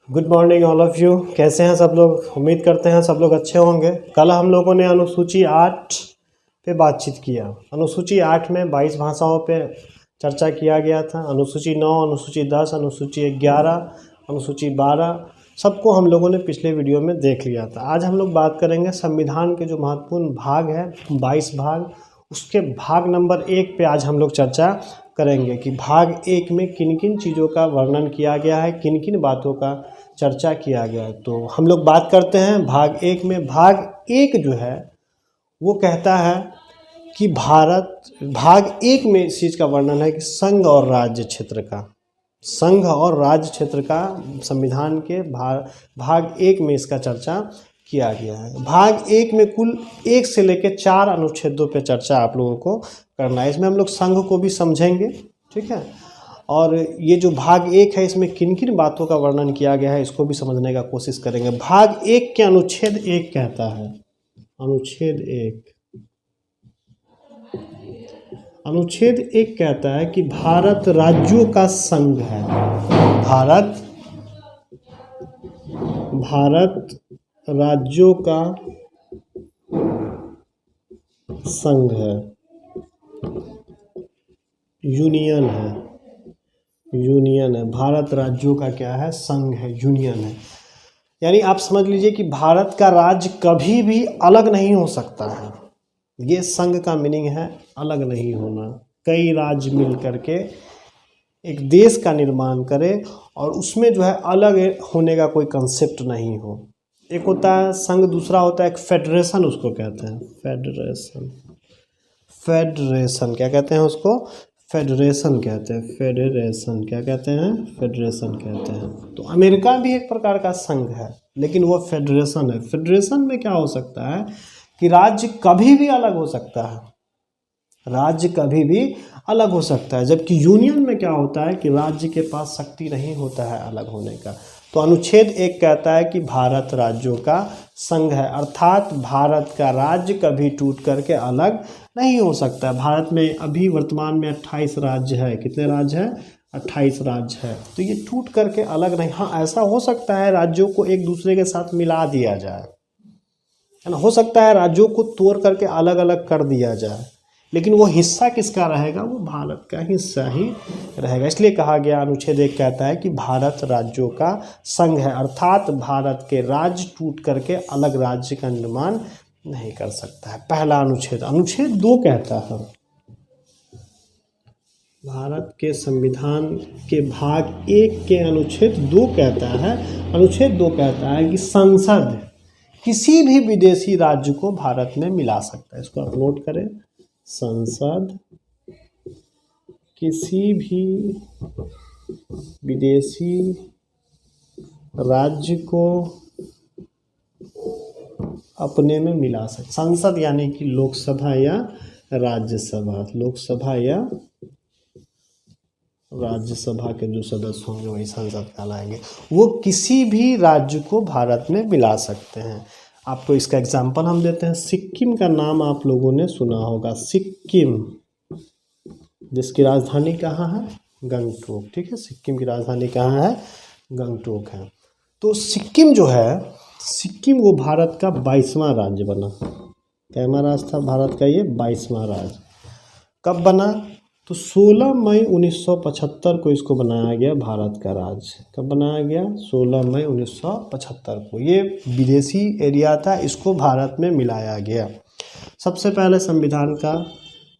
Good morning all of you. कैसे हैं सब लोग? उम्मीद करते हैं सब लोग अच्छे होंगे। कल हम लोगों ने अनुसूची 8 पे बातचीत किया। अनुसूची 8 में 22 भाषाओं पे चर्चा किया गया था। अनुसूची 9, अनुसूची 10, अनुसूची 11, अनुसूची 12 सबको हम लोगों ने पिछले वीडियो में देख लिया था। आज हम लोग बात करेंगे संविधान के जो महत्वपूर्ण भाग है, 22 भाग, उसके भाग नंबर 1 पे आज हम लोग चर्चा करेंगे कि भाग 1 में किन किन चीज़ों का वर्णन किया गया है, किन किन बातों का चर्चा किया गया है। तो हम लोग बात करते हैं भाग 1 में। भाग 1 जो है वो कहता है कि भाग 1 में इस चीज़ का वर्णन है कि संघ और राज्य क्षेत्र का, संघ और राज्य क्षेत्र का संविधान के भाग 1 में इसका चर्चा किया गया है। भाग 1 में कुल 1 से लेकर 4 अनुच्छेदों पे चर्चा आप लोगों को करना है। इसमें हम लोग संघ को भी समझेंगे, ठीक है, और ये जो भाग 1 है इसमें किन किन बातों का वर्णन किया गया है इसको भी समझने का कोशिश करेंगे। भाग 1 के अनुच्छेद 1 कहता है, अनुच्छेद 1 कहता है कि भारत राज्यों का संघ है। भारत राज्यों का संघ है, यूनियन है। भारत राज्यों का क्या है? संघ है, यूनियन है। यानी आप समझ लीजिए कि भारत का राज्य कभी भी अलग नहीं हो सकता है। ये संघ का मीनिंग है अलग नहीं होना। कई राज्य मिल करके एक देश का निर्माण करे और उसमें जो है अलग होने का कोई कंसेप्ट नहीं हो। एक होता है संघ, दूसरा होता है एक फेडरेशन, उसको कहते हैं फेडरेशन। क्या कहते हैं उसको? फेडरेशन कहते हैं। फेडरेशन कहते हैं। तो अमेरिका भी एक प्रकार का संघ है, लेकिन वो फेडरेशन है। फेडरेशन में क्या हो सकता है कि राज्य कभी भी अलग हो सकता है, जबकि यूनियन में क्या होता है कि राज्य के पास शक्ति नहीं होता है अलग होने का। तो अनुच्छेद 1 कहता है कि भारत राज्यों का संघ है, अर्थात भारत का राज्य कभी टूट करके अलग नहीं हो सकता है। भारत में अभी वर्तमान में 28 राज्य है। कितने राज्य हैं? 28 राज्य है। तो ये टूट करके अलग नहीं, हाँ ऐसा हो सकता है राज्यों को एक दूसरे के साथ मिला दिया जाए, है ना, हो सकता है राज्यों को तोड़ करके अलग अलग कर दिया जाए, लेकिन वो हिस्सा किसका रहेगा? वो भारत का हिस्सा ही रहेगा। इसलिए कहा गया, अनुच्छेद 1 कहता है कि भारत राज्यों का संघ है, अर्थात भारत के राज्य टूट करके अलग राज्य का निर्माण नहीं कर सकता है। पहला अनुच्छेद। अनुच्छेद 2 कहता है, भारत के संविधान के भाग 1 के अनुच्छेद 2 कहता है कि संसद किसी भी विदेशी राज्य को भारत में मिला सकता है। इसको आप नोट करें, संसद किसी भी विदेशी राज्य को अपने में मिला सकता। संसद यानी कि लोकसभा या राज्यसभा, लोकसभा या राज्यसभा के जो सदस्य होंगे वही संसद कहलाएंगे। वो किसी भी राज्य को भारत में मिला सकते हैं। आपको इसका एग्जाम्पल हम देते हैं। सिक्किम का नाम आप लोगों ने सुना होगा, सिक्किम, जिसकी राजधानी कहाँ है? गंगटोक, ठीक है। सिक्किम की राजधानी कहाँ है? गंगटोक है। तो सिक्किम जो है, सिक्किम वो भारत का 22वां राज्य बना। कैमा राज्य था भारत का? ये 22वां राज्य। कब बना? तो 16 मई 1975 को इसको बनाया गया भारत का राज्य। कब बनाया गया? 16 मई 1975 को। ये विदेशी एरिया था, इसको भारत में मिलाया गया। सबसे पहले संविधान का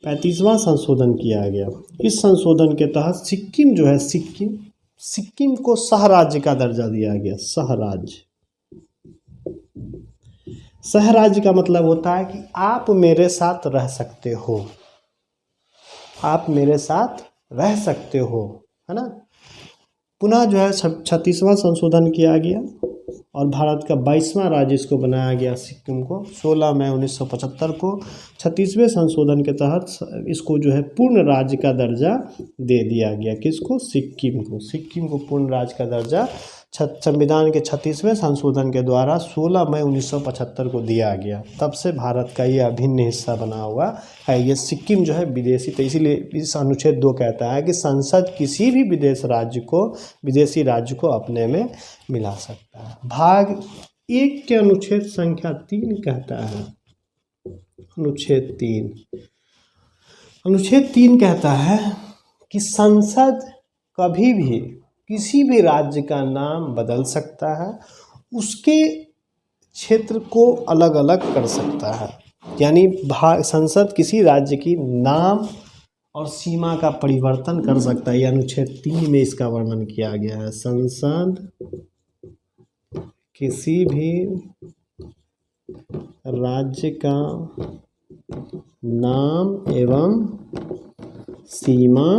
35वां संशोधन किया गया। इस संशोधन के तहत सिक्किम जो है, सिक्किम को सह राज्य का दर्जा दिया गया। सह राज्य का मतलब होता है कि आप मेरे साथ रह सकते हो, आप मेरे साथ रह सकते हो, है ना। पुनः जो है 36वां संशोधन किया गया। और भारत का 22वां राज्य इसको बनाया गया सिक्किम को 16 मई 1975 को। 36वें संशोधन के तहत इसको जो है पूर्ण राज्य का दर्जा दे दिया गया। किसको? सिक्किम को। सिक्किम को पूर्ण राज्य का दर्जा संविधान के 36वें संशोधन के द्वारा 16 मई 1975 को दिया गया। तब से भारत का ये अभिन्न हिस्सा बना हुआ है। ये सिक्किम जो है विदेशी, तो इसीलिए इस अनुच्छेद 2 कहता है कि संसद किसी भी विदेशी राज्य को अपने में मिला सकता है। भाग 1 के अनुच्छेद संख्या 3 कहता है, अनुच्छेद 3 कहता है कि संसद कभी भी किसी भी राज्य का नाम बदल सकता है, उसके क्षेत्र को अलग अलग कर सकता है। यानी संसद किसी राज्य की नाम और सीमा का परिवर्तन कर सकता है। यह अनुच्छेद 3 में इसका वर्णन किया गया है। संसद किसी भी राज्य का नाम एवं सीमा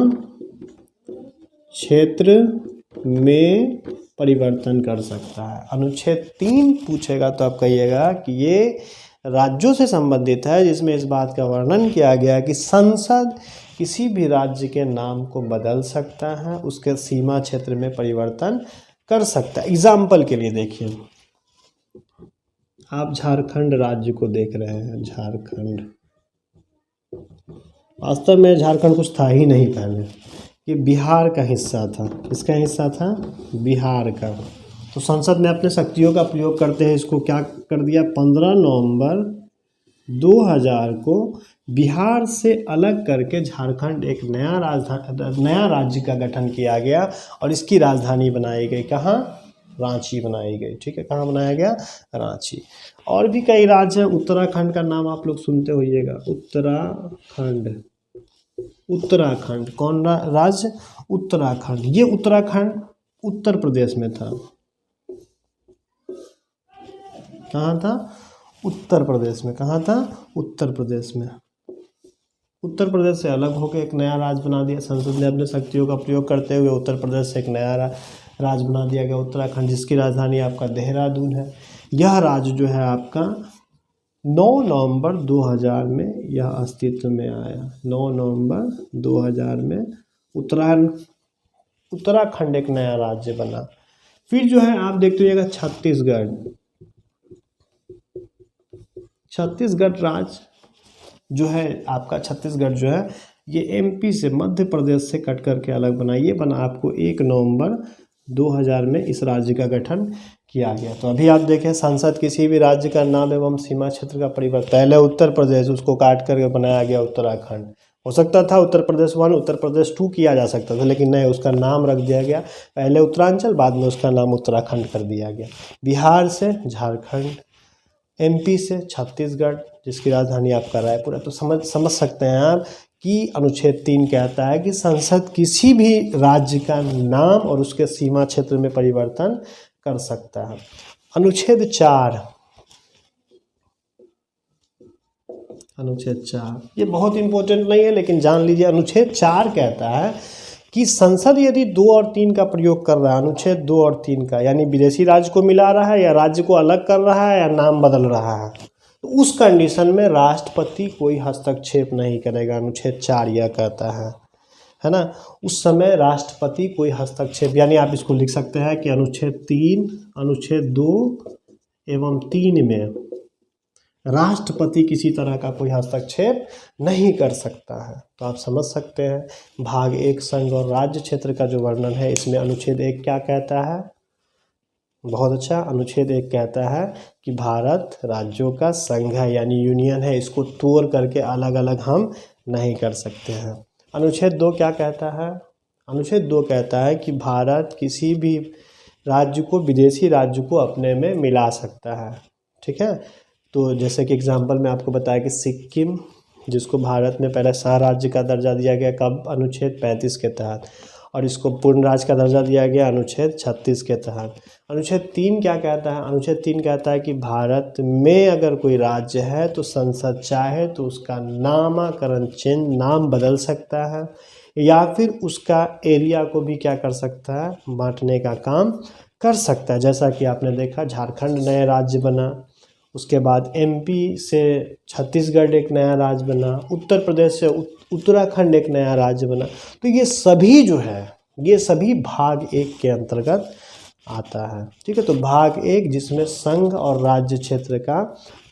क्षेत्र में परिवर्तन कर सकता है। अनुच्छेद 3 पूछेगा तो आप कहिएगा कि ये राज्यों से संबंधित है, जिसमें इस बात का वर्णन किया गया कि संसद किसी भी राज्य के नाम को बदल सकता है, उसके सीमा क्षेत्र में परिवर्तन कर सकता है। एग्जाम्पल के लिए देखिए, आप झारखंड राज्य को देख रहे हैं। झारखंड, वास्तव में झारखंड कुछ था ही नहीं पहले, ये बिहार का हिस्सा था। किसका हिस्सा था? बिहार का। तो संसद ने अपने शक्तियों का प्रयोग करते हैं इसको क्या कर दिया? 15 नवंबर 2000 को बिहार से अलग करके झारखंड एक नया राज्य का गठन किया गया और इसकी राजधानी बनाई गई। कहाँ? रांची बनाई गई। ठीक है, कहाँ बनाया गया? रांची। और भी कई राज्य हैं। उत्तराखंड का नाम आप लोग सुनते होइएगा। उत्तराखंड कौन राज्य? उत्तराखंड। ये उत्तराखंड उत्तर प्रदेश में था। कहाँ था? उत्तर प्रदेश में। कहाँ था? उत्तर प्रदेश में। उत्तर प्रदेश से अलग होकर एक नया राज्य बना दिया संसद ने अपने शक्तियों का प्रयोग करते हुए। उत्तर प्रदेश से एक नया राज्य बना दिया गया उत्तराखंड, जिसकी राजधानी आपका देहरादून है। यह राज्य जो है आपका 9 नवंबर 2000 में यह अस्तित्व में आया। 9 नवंबर 2000 में उत्तराखंड एक नया राज्य बना। फिर जो है आप देखते होइएगा छत्तीसगढ़ राज्य जो है आपका, छत्तीसगढ़ जो है ये एमपी से, मध्य प्रदेश से कट करके अलग बना। ये बना आपको 1 नवंबर 2000 में इस राज्य का गठन किया गया। तो अभी आप देखें, संसद किसी भी राज्य का नाम एवं सीमा क्षेत्र का परिवर्तन, पहले उत्तर प्रदेश, उसको काट करके बनाया गया उत्तराखंड। हो सकता था उत्तर प्रदेश 1 उत्तर प्रदेश 2 किया जा सकता था, लेकिन नहीं, उसका नाम रख दिया गया पहले उत्तरांचल, बाद में उसका नाम उत्तराखंड कर दिया गया। बिहार से झारखंड, एमपी से छत्तीसगढ़, जिसकी राजधानी आपका रायपुर है। तो समझ सकते हैं आप कि अनुच्छेद 3 कहता है कि संसद किसी भी राज्य का नाम और उसके सीमा क्षेत्र में परिवर्तन कर सकता है। अनुच्छेद 4 ये बहुत इंपॉर्टेंट नहीं है, लेकिन जान लीजिए। अनुच्छेद 4 कहता है कि संसद यदि 2 और 3 का प्रयोग कर रहा है, अनुच्छेद 2 और 3 का, यानी विदेशी राज्य को मिला रहा है या राज्य को अलग कर रहा है या नाम बदल रहा है, तो उस कंडीशन में राष्ट्रपति कोई हस्तक्षेप नहीं करेगा। अनुच्छेद 4 यह कहता है ना। उस समय राष्ट्रपति कोई हस्तक्षेप, यानी आप इसको लिख सकते हैं कि अनुच्छेद 3, अनुच्छेद 2 एवं 3 में राष्ट्रपति किसी तरह का कोई हस्तक्षेप नहीं कर सकता है। तो आप समझ सकते हैं भाग 1 संघ और राज्य क्षेत्र का जो वर्णन है, इसमें अनुच्छेद 1 क्या कहता है? बहुत अच्छा। अनुच्छेद 1 कहता है कि भारत राज्यों का संघ है, यानी यूनियन है, इसको तोड़ करके अलग अलग हम नहीं कर सकते हैं। अनुच्छेद 2 क्या कहता है? अनुच्छेद 2 कहता है कि भारत किसी भी राज्य को, विदेशी राज्य को अपने में मिला सकता है। ठीक है, तो जैसे कि एग्जांपल में आपको बताया कि सिक्किम, जिसको भारत में पहले सह राज्य का दर्जा दिया गया, कब? अनुच्छेद 35 के तहत, और इसको पूर्ण राज्य का दर्जा दिया गया अनुच्छेद 36 के तहत। अनुच्छेद 3 क्या कहता है? अनुच्छेद 3 कहता है कि भारत में अगर कोई राज्य है तो संसद चाहे तो उसका नामकरण, नाम बदल सकता है, या फिर उसका एरिया को भी क्या कर सकता है? बांटने का काम कर सकता है। जैसा कि आपने देखा झारखंड नया राज्य बना, उसके बाद एमपी से छत्तीसगढ़ एक नया राज्य बना, उत्तर प्रदेश से उत्तराखंड एक नया राज्य बना। तो ये सभी जो है ये सभी भाग 1 के अंतर्गत आता है। ठीक है, तो भाग 1 जिसमें संघ और राज्य क्षेत्र का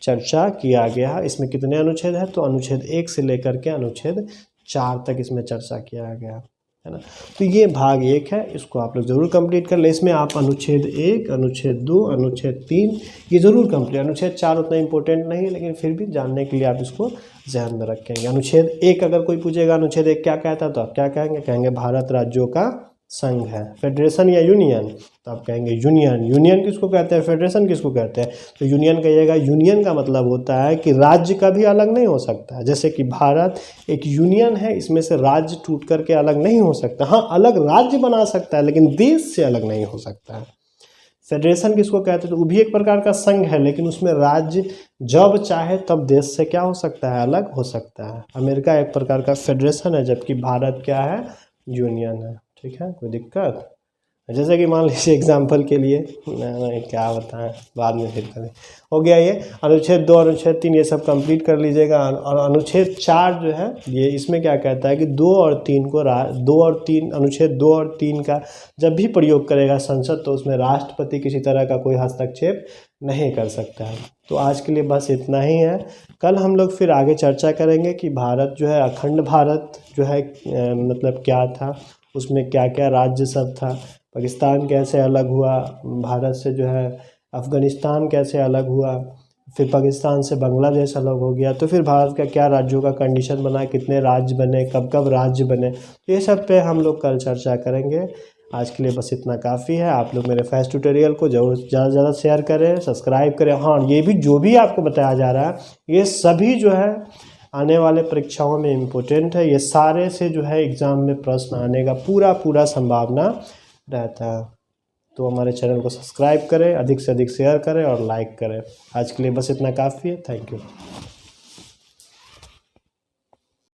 चर्चा किया गया है। इसमें कितने अनुच्छेद हैं? तो अनुच्छेद 1 से लेकर के अनुच्छेद 4 तक इसमें चर्चा किया गया है ना। तो ये भाग 1 है, इसको आप लोग ज़रूर कंप्लीट कर ले। इसमें आप अनुच्छेद 1, अनुच्छेद 2, अनुच्छेद 3 ये ज़रूर कंप्लीट। अनुच्छेद 4 उतना इंपॉर्टेंट नहीं है, लेकिन फिर भी जानने के लिए आप इसको ध्यान में रखेंगे। अनुच्छेद 1 अगर कोई पूछेगा अनुच्छेद 1 क्या कहता है तो आप क्या कहेंगे? कहेंगे भारत राज्यों का संघ है। फेडरेशन या यूनियन? तो आप कहेंगे यूनियन। यूनियन किसको कहते हैं? फेडरेशन किसको कहते हैं? तो यूनियन कहिएगा। यूनियन का मतलब होता है कि राज्य कभी अलग नहीं हो सकता है। जैसे कि भारत एक यूनियन है, इसमें से राज्य टूट करके अलग नहीं हो सकता। हाँ, अलग राज्य बना सकता है, लेकिन देश से अलग नहीं हो सकता है। फेडरेशन किसको कहते हैं? तो वो भी एक प्रकार का संघ है, लेकिन उसमें राज्य जब चाहे तब देश से क्या हो सकता है? अलग हो सकता है। अमेरिका एक प्रकार का फेडरेशन है, जबकि भारत क्या है? यूनियन है। ठीक है, कोई दिक्कत? जैसे कि मान लीजिए एग्जाम्पल के लिए नहीं क्या बताएं, बाद में फिर करें। हो गया ये अनुच्छेद 2, अनुच्छेद 3 ये सब कंप्लीट कर लीजिएगा। और अनुच्छेद 4 जो है ये इसमें क्या कहता है कि 2 और 3 को 2 और 3 अनुच्छेद 2 और 3 का जब भी प्रयोग करेगा संसद तो उसमें राष्ट्रपति किसी तरह का कोई हस्तक्षेप नहीं कर सकता है। तो आज के लिए बस इतना ही है। कल हम लोग फिर आगे चर्चा करेंगे कि भारत जो है अखंड भारत जो है मतलब क्या था, उसमें क्या क्या राज्य सब था, पाकिस्तान कैसे अलग हुआ भारत से, जो है अफ़गानिस्तान कैसे अलग हुआ, फिर पाकिस्तान से बांग्लादेश अलग हो गया, तो फिर भारत का क्या राज्यों का कंडीशन बना, कितने राज्य बने, कब कब राज्य बने, तो ये सब पे हम लोग कल चर्चा करेंगे। आज के लिए बस इतना काफ़ी है। आप लोग मेरे फर्स्ट ट्यूटोरियल को ज़रूर ज़्यादा से ज़्यादा शेयर करें, सब्सक्राइब करें। हाँ, ये भी जो भी आपको बताया जा रहा है ये सभी जो है आने वाले परीक्षाओं में इम्पोर्टेंट है। ये सारे से जो है एग्ज़ाम में प्रश्न आने का पूरा संभावना रहता है। तो हमारे चैनल को सब्सक्राइब करें, अधिक से अधिक शेयर करें और लाइक करें। आज के लिए बस इतना काफ़ी है। Thank you.